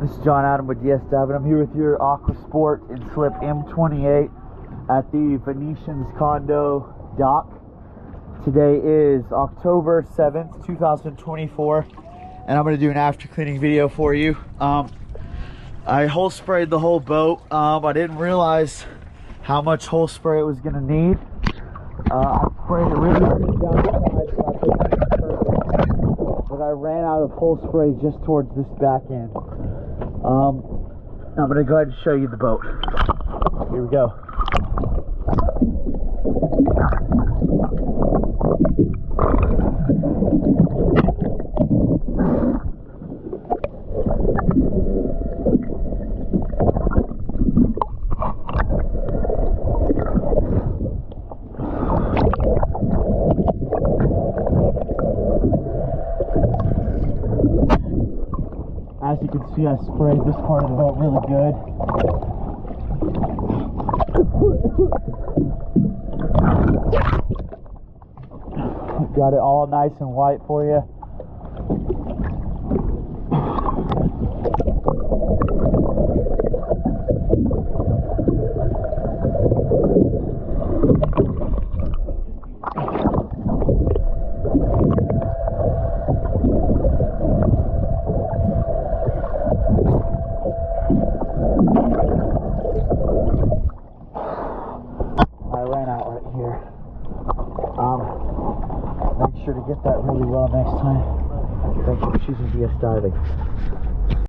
This is John Adam with DS Dive, and I'm here with your AquaSport and Slip M28 at the Venetian's Condo dock. Today is October 7th, 2024, and I'm going to do an after cleaning video for you. I hole sprayed the whole boat. I didn't realize how much hole spray it was going to need. I sprayed it really good down the side, so I think it's perfect. But I ran out of hole spray just towards this back end. I'm going to go ahead and show you the boat. Here we go. As you can see, I sprayed this part of the boat really good. Got it all nice and white for you. I ran out right here. Make sure to get that really well next time. Thank you for choosing DS Diving.